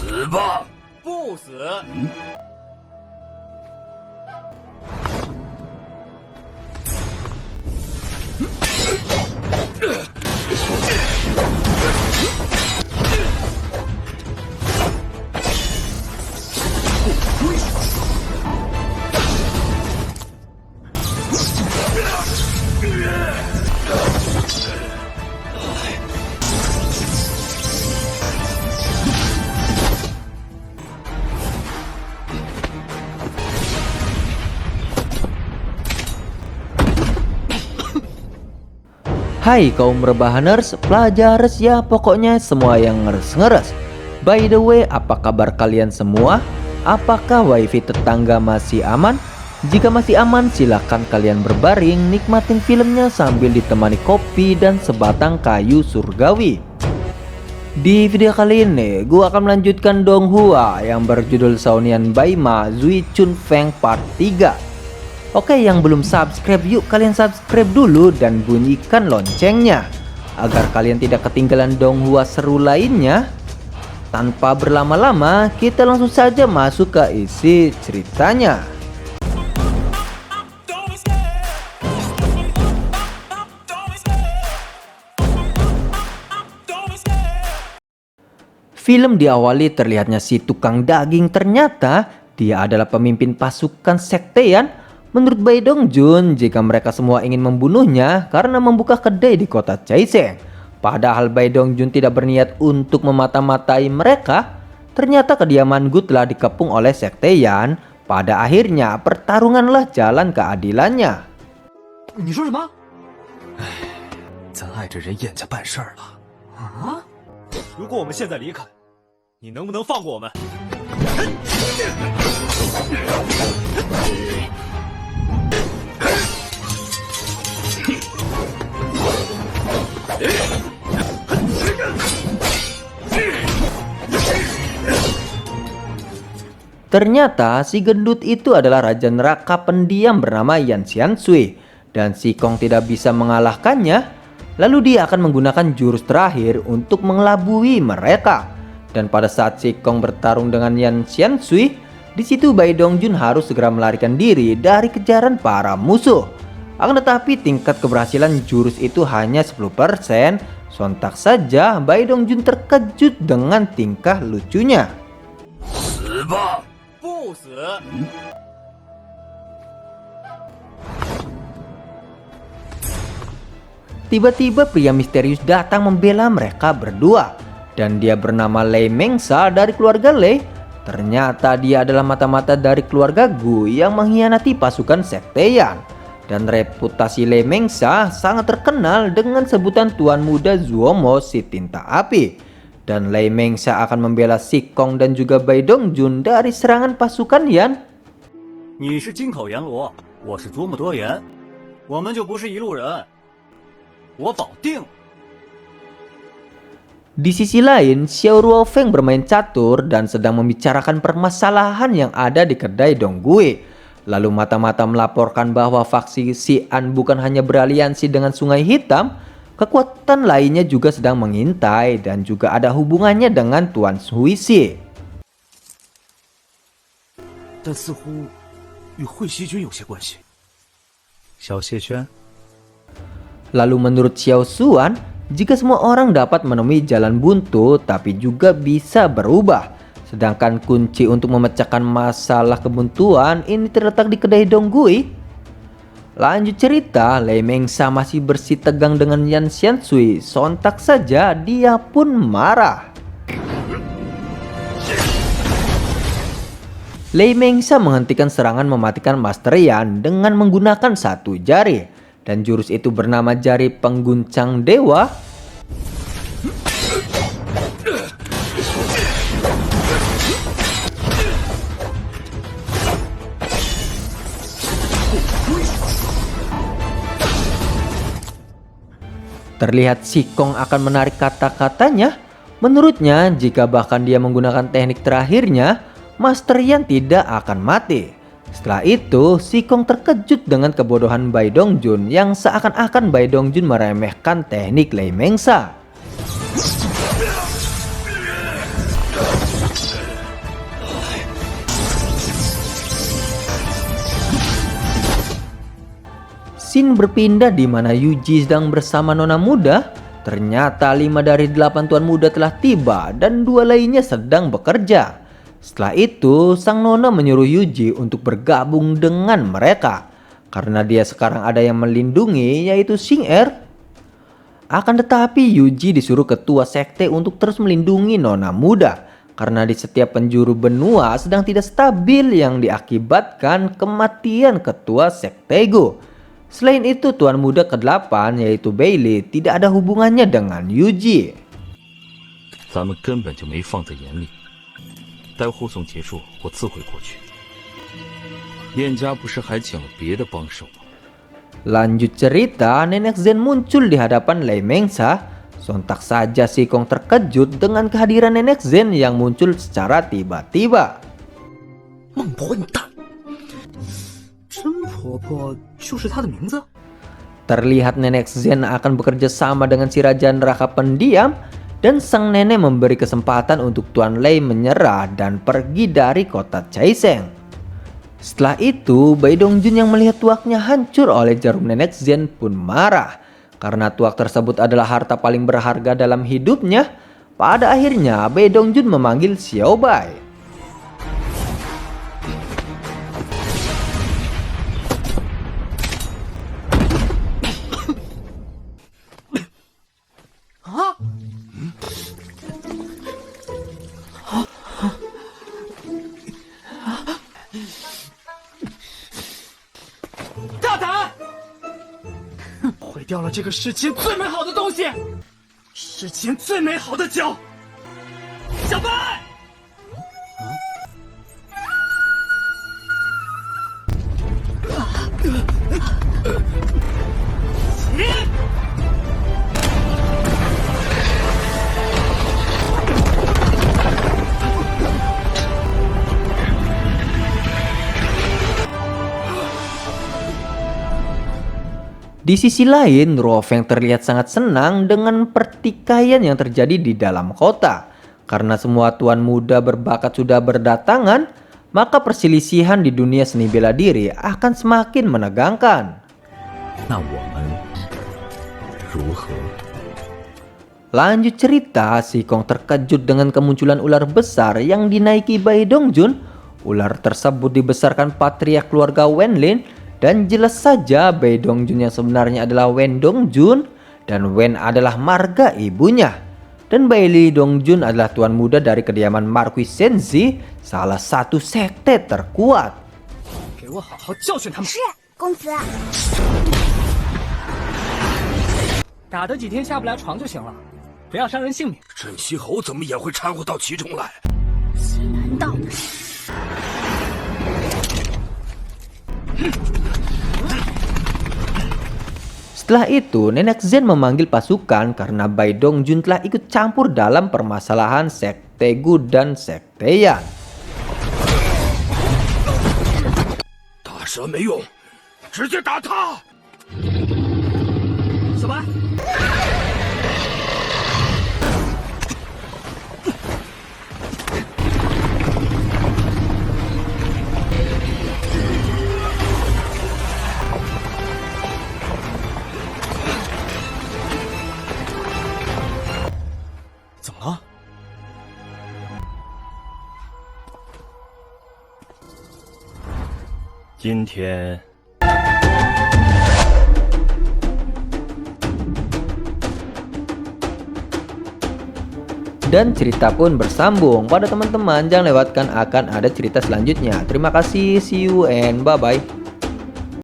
死吧！不死。Hai kaum rebahaners, pelajarers ya pokoknya semua yang ngeres-ngeres. By the way, apa kabar kalian semua? Apakah wifi tetangga masih aman? Jika masih aman, silahkan kalian berbaring nikmatin filmnya sambil ditemani kopi dan sebatang kayu surgawi. Di video kali ini, gua akan melanjutkan Donghua yang berjudul Saonian Baima Zui Chun Feng Part 3. Oke, yang belum subscribe, yuk kalian subscribe dulu dan bunyikan loncengnya agar kalian tidak ketinggalan Donghua seru lainnya. Tanpa berlama-lama, kita langsung saja masuk ke isi ceritanya. Film diawali terlihatnya si tukang daging, ternyata dia adalah pemimpin pasukan sektean. Menurut Bai Dongjun, jika mereka semua ingin membunuhnya karena membuka kedai di kota Caiseng. Padahal Bai Dongjun tidak berniat untuk memata-matai mereka. Ternyata kediaman Gu telah dikepung oleh sektean. Pada akhirnya pertarunganlah jalan keadilannya. 你说什么？咱碍着人眼家办事儿了。啊！如果我们现在离开，你能不能放过我们？ Ternyata si gendut itu adalah raja neraka pendiam bernama Yan Xiansui. Dan si Kong tidak bisa mengalahkannya. Lalu dia akan menggunakan jurus terakhir untuk mengelabui mereka. Dan pada saat si Kong bertarung dengan Yan Xiansui, di situ Bai Dongjun harus segera melarikan diri dari kejaran para musuh. Akan tetapi tingkat keberhasilan jurus itu hanya 10%. Sontak saja Bai Dongjun terkejut dengan tingkah lucunya. 死吧！ 不死。 Tiba-tiba pria misterius datang membela mereka berdua. Dan dia bernama Lei Mengsa dari keluarga Lei. Ternyata dia adalah mata-mata dari keluarga Gu yang mengkhianati pasukan sektean. Dan reputasi Lei Mengsa sangat terkenal dengan sebutan Tuan Muda Zuomo si Tinta Api. Dan Lei Mengsa akan membela Si Kong dan juga Bai Dongjun dari serangan pasukan Yan. 你是金口阎罗，我是琢磨多言，我们就不是一路人。我保定。 Di sisi lain, Xiao Ruofeng bermain catur dan sedang membicarakan permasalahan yang ada di kedai Donggue. Lalu mata-mata melaporkan bahwa faksi Xi'an bukan hanya beraliansi dengan Sungai Hitam, kekuatan lainnya juga sedang mengintai dan juga ada hubungannya dengan Tuan Huixi. 但似乎与会西军有些关系。小谢轩， Lalu menurut Xiao Xuan, jika semua orang dapat menemui jalan buntu tapi juga bisa berubah. Sedangkan kunci untuk memecahkan masalah kebuntuan ini terletak di kedai Donggui. Lanjut cerita, Lei Mengsa masih bersitegang dengan Yan Xiansui. Sontak saja dia pun marah. Lei Mengsa menghentikan serangan mematikan Master Yan dengan menggunakan satu jari. Dan jurus itu bernama jari pengguncang dewa. Terlihat Si Kong akan menarik kata-katanya. Menurutnya, jika bahkan dia menggunakan teknik terakhirnya, Master Yan tidak akan mati. Setelah itu, Sikong terkejut dengan kebodohan Bai Dongjun yang seakan-akan Bai Dongjun meremehkan teknik Lei Mengsa. Scene berpindah di mana Yuji sedang bersama nona muda. Ternyata 5 dari 8 tuan muda telah tiba dan 2 lainnya sedang bekerja. Setelah itu, sang nona menyuruh Yuji untuk bergabung dengan mereka. Karena dia sekarang ada yang melindungi, yaitu Xing-Er. Akan tetapi Yuji disuruh ketua sekte untuk terus melindungi nona muda. Karena di setiap penjuru benua sedang tidak stabil yang diakibatkan kematian ketua sekte Go. Selain itu, tuan muda ke-8 yaitu Bailey tidak ada hubungannya dengan Yuji. 咱们根本就没放在眼里。待护送结束，我自会过去。店家不是还请了别的帮手吗？ Lanjut cerita, Nenek Zen muncul di hadapan Lei Mengsa. Sontak saja Sikong terkejut dengan kehadiran Nenek Zen yang muncul secara tiba-tiba. 孟混蛋，真婆婆就是她的名字？ Terlihat Nenek Zen akan bekerja sama dengan si Raja Neraka Pendiam, dan sang nenek memberi kesempatan untuk Tuan Lei menyerah dan pergi dari kota Caiseng. Setelah itu, Bai Dongjun yang melihat tuaknya hancur oleh jarum Nenek Zen pun marah. Karena tuak tersebut adalah harta paling berharga dalam hidupnya. Pada akhirnya, Bai Dongjun memanggil Xiao Bai.毁掉了这个世间最美好的东西，世间最美好的酒，小白。Di sisi lain, Ruofeng terlihat sangat senang dengan pertikaian yang terjadi di dalam kota. Karena semua tuan muda berbakat sudah berdatangan, maka perselisihan di dunia seni bela diri akan semakin menegangkan. 那我们如何？ Lanjut cerita, Sikong terkejut dengan kemunculan ular besar yang dinaiki Bai Dongjun. Ular tersebut dibesarkan patriark keluarga Wenlin. Dan jelas saja Bai Dongjun yang sebenarnya adalah Wen Dongjun, dan Wen adalah marga ibunya. Dan Bailey Dongjun adalah tuan muda dari kediaman Marquis Senzi, salah satu sekte terkuat. 给我好好教训他们！是，公子。打得几天下不来床就行了，不要伤人性命。镇西侯怎么也会掺和到其中来？西南道。 Setelah itu, Nenek Zen memanggil pasukan karena Bai Dongjun telah ikut campur dalam permasalahan Sekte Gu dan Sekte Yan. 打蛇没用，直接打他！小白，怎么了？ 今天 Dan cerita pun bersambung. Pada teman-teman, jangan lewatkan akan ada cerita selanjutnya. Terima kasih, see you and bye-bye.